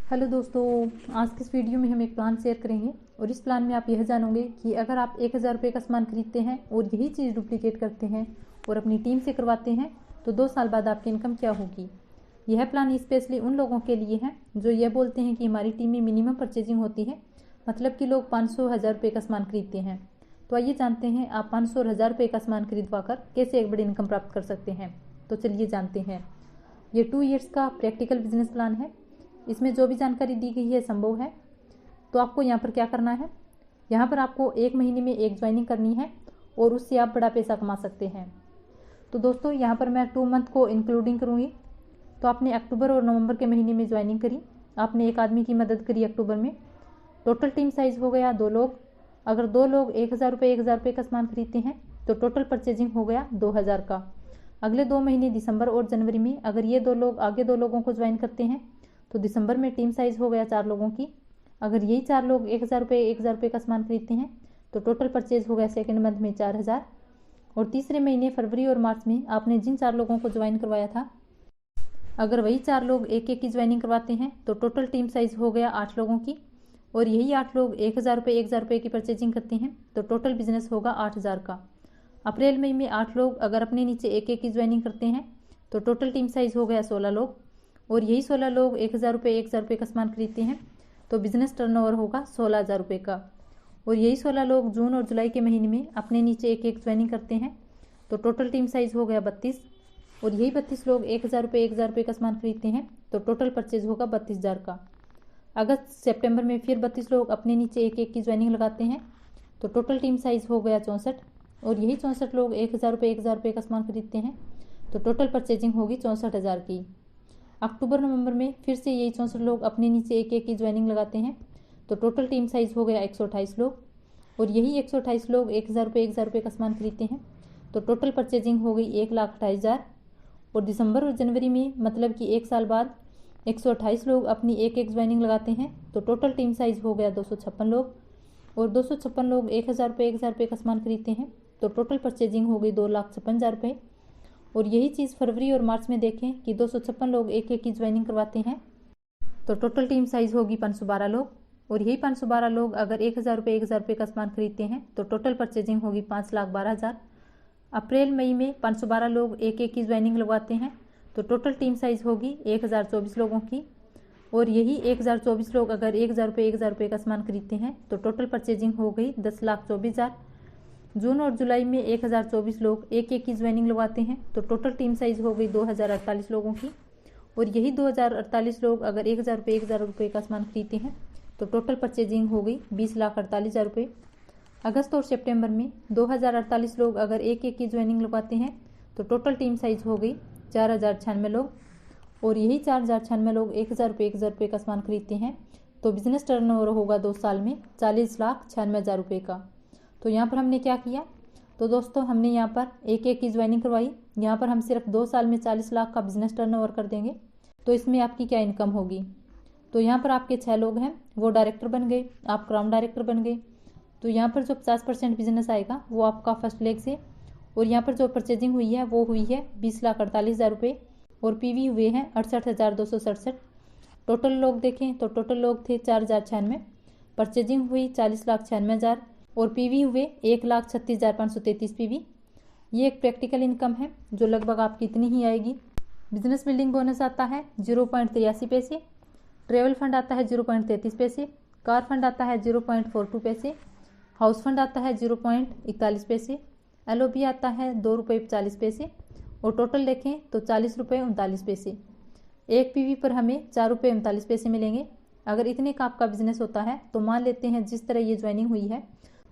Hello दोस्तों, आज की इस वीडियो में हम एक प्लान शेयर करेंगे और इस प्लान में आप यह जानोगे कि अगर आप 1000 रुपये का सामान खरीदते हैं और यही चीज़ डुप्लीकेट करते हैं और अपनी टीम से करवाते हैं तो 2 साल बाद आपकी इनकम क्या होगी। यह प्लान स्पेशली उन लोगों के लिए है जो ये बोलते हैं कि हमारी टीम में मिनिमम परचेजिंग होती है, मतलब कि लोग 500-1000 रुपये का सामान खरीदते हैं। तो आइए जानते हैं आप 500 और 1000 रुपये का सामान खरीदवा कर कैसे एक बड़ी इनकम प्राप्त कर सकते हैं। तो चलिए जानते हैं। ये 2 ईयर्स का प्रैक्टिकल बिजनेस प्लान है। इसमें जो भी जानकारी दी गई है संभव है। तो आपको यहाँ पर क्या करना है, यहाँ पर आपको 1 महीने में एक ज्वाइनिंग करनी है और उससे आप बड़ा पैसा कमा सकते हैं। तो दोस्तों यहाँ पर मैं 2 मंथ को इंक्लूडिंग करूँगी। तो आपने अक्टूबर और नवंबर के महीने में ज्वाइनिंग करी, आपने एक आदमी की मदद करी अक्टूबर में। टोटल टीम साइज हो गया 2 लोग। अगर 2 लोग 1000 रुपये का सामान खरीदते हैं तो टोटल परचेजिंग हो गया 2000 का। अगले 2 महीने दिसंबर और जनवरी में अगर ये 2 लोग आगे 2 लोगों को ज्वाइन करते हैं तो दिसंबर में टीम साइज हो गया 4 लोगों की। अगर यही 4 लोग 1000 रुपये का सामान खरीदते हैं तो टोटल परचेज हो गया सेकेंड मंथ में 4000। और तीसरे महीने फरवरी और मार्च में आपने जिन 4 लोगों को ज्वाइन करवाया था, अगर वही 4 लोग एक एक की ज्वाइनिंग करवाते हैं तो टोटल टीम साइज हो गया 8 लोगों की। और यही 8 लोग 1000 रुपये की परचेजिंग करते हैं तो टोटल बिजनेस होगा 8000 का। अप्रैल मई में 8 लोग अगर अपने नीचे एक एक की ज्वाइनिंग करते हैं तो टोटल टीम साइज हो गया 16 लोग। और यही 16 लोग 1000 रुपये का सामान खरीदते हैं तो बिजनेस टर्नओवर होगा 16000 रुपये का। और यही 16 लोग जून और जुलाई के महीने में अपने नीचे एक एक ज्वाइनिंग करते हैं तो टोटल टीम साइज हो गया 32। और यही 32 लोग 1000 रुपये का सामान खरीदते हैं तो टोटल परचेज होगा 32000 का। अगस्त सितंबर में फिर 32 लोग अपने नीचे एक एक की ज्वाइनिंग लगाते हैं तो टोटल टीम साइज हो गया 64। और यही 64 लोग 1000 रुपये का सामान खरीदते हैं तो टोटल परचेजिंग होगी 64000 की। अक्टूबर नवंबर में फिर से यही 64 लोग अपने नीचे एक एक की ज्वाइनिंग लगाते हैं तो टोटल टीम साइज हो गया 128 लोग। और यही 128 लोग 1000 रुपये का सामान खरीदते हैं तो टोटल परचेजिंग हो गई 1,28,000। और दिसंबर और जनवरी में मतलब कि 1 साल बाद 128 लोग अपनी एक एक ज्वाइनिंग लगाते हैं तो टोटल टीम साइज हो गया 256 लोग। और 256 लोग 1000 रुपये का सामान खरीदते हैं तो टोटल परचेजिंग हो गई 2,56,000 रुपये। और यही चीज़ फरवरी और मार्च में देखें कि 256 लोग एक एक की ज्वाइनिंग करवाते हैं तो टोटल टीम साइज होगी 512 लोग। और यही 512 लोग अगर 1000 रुपये का सामान खरीदते हैं तो टोटल परचेजिंग होगी 5,12,000। अप्रैल मई में 512 लोग एक एक की ज्वाइनिंग लगवाते हैं तो टोटल टीम साइज होगी 1024 लोगों की। और यही 1024 लोग अगर 1000 रुपये का सामान खरीदते हैं तो टोटल परचेजिंग हो गई 10,24,000। जून और जुलाई में 1024 लोग एक एक की ज्वाइनिंग लगवाते हैं तो टोटल टीम साइज हो गई 2048 लोगों की। और यही 2048 लोग अगर 1000 रुपये का सामान खरीदते हैं तो टोटल परचेजिंग हो गई 20,48,000 रुपये। अगस्त और सितंबर में 2048 लोग अगर एक एक की ज्वाइनिंग लगवाते हैं तो टोटल टीम साइज हो गई 4096 लोग। और यही 4096 लोग 1000 रुपये का सामान खरीदते हैं तो बिजनेस टर्नओवर होगा 2 साल में 40,96,000 रुपये का। तो यहाँ पर हमने क्या किया, तो दोस्तों हमने यहाँ पर एक एक की ज्वाइनिंग करवाई। यहाँ पर हम सिर्फ 2 साल में 40 लाख का बिजनेस टर्नओवर कर देंगे तो इसमें आपकी क्या इनकम होगी। तो यहाँ पर आपके 6 लोग हैं वो डायरेक्टर बन गए, आप क्राउन डायरेक्टर बन गए। तो यहाँ पर जो 50% बिजनेस आएगा वो आपका फर्स्ट लेग से। और यहाँ पर जो परचेजिंग हुई है वो हुई है 20,48,000 रुपये। और पीवी हुए हैं 68,267। टोटल लोग देखें तो टोटल लोग थे 4096, परचेजिंग हुई 40,96,000 और पीवी हुए 1,36,533 पीवी। ये एक प्रैक्टिकल इनकम है जो लगभग आपकी इतनी ही आएगी। बिजनेस बिल्डिंग बोनस आता है 0.83 पैसे, ट्रेवल फंड आता है 0.33 पैसे, कार फंड आता है 0.42 पैसे, हाउस फंड आता है 0.41 पैसे, एलओबी आता है 2 रुपये 40 पैसे। और टोटल देखें तो 40 रुपये 39 पैसे। एक पीवी पर हमें 4 रुपये 39 पैसे मिलेंगे। अगर इतने का आपका बिजनेस होता है तो मान लेते हैं जिस तरह ये ज्वाइनिंग हुई है,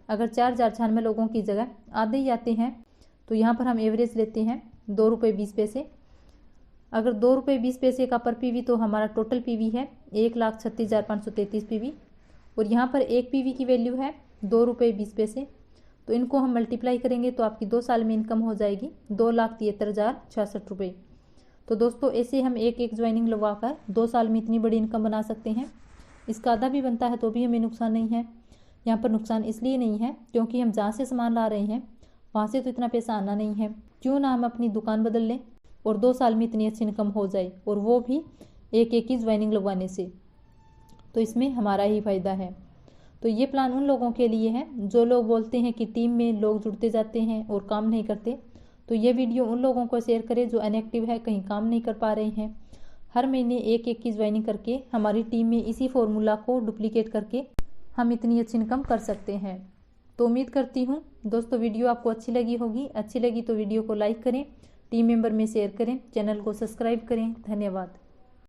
अगर 4096 लोगों की जगह आधे ही आते हैं तो यहाँ पर हम एवरेज लेते हैं 2 रुपये 20 पैसे। अगर 2 रुपये 20 पैसे का पर पीवी तो हमारा टोटल पीवी है 1,36,533 पीवी। और यहाँ पर एक पीवी की वैल्यू है 2 रुपये 20 पैसे। तो इनको हम मल्टीप्लाई करेंगे तो आपकी 2 साल में इनकम हो जाएगी 2,73,066 रुपये। तो दोस्तों ऐसे हम एक एक ज्वाइनिंग लगवा कर 2 साल में इतनी बड़ी इनकम बना सकते हैं। इसका आधा भी बनता है तो भी हमें नुकसान नहीं है। यहाँ पर नुकसान इसलिए नहीं है क्योंकि हम जहाँ से सामान ला रहे हैं वहाँ से तो इतना पैसा आना नहीं है। क्यों ना हम अपनी दुकान बदल लें और 2 साल में इतनी अच्छी इनकम हो जाए, और वो भी एक एक की ज्वाइनिंग लगवाने से। तो इसमें हमारा ही फायदा है। तो ये प्लान उन लोगों के लिए है जो लोग बोलते हैं कि टीम में लोग जुड़ते जाते हैं और काम नहीं करते। तो ये वीडियो उन लोगों को शेयर करें जो इनएक्टिव है, कहीं काम नहीं कर पा रहे हैं। हर महीने एक एक की ज्वाइनिंग करके हमारी टीम में इसी फॉर्मूला को डुप्लीकेट करके हम इतनी अच्छी इनकम कर सकते हैं। तो उम्मीद करती हूँ दोस्तों वीडियो आपको अच्छी लगी होगी। अच्छी लगी तो वीडियो को लाइक करें, टीम मेंबर में शेयर करें, चैनल को सब्सक्राइब करें। धन्यवाद।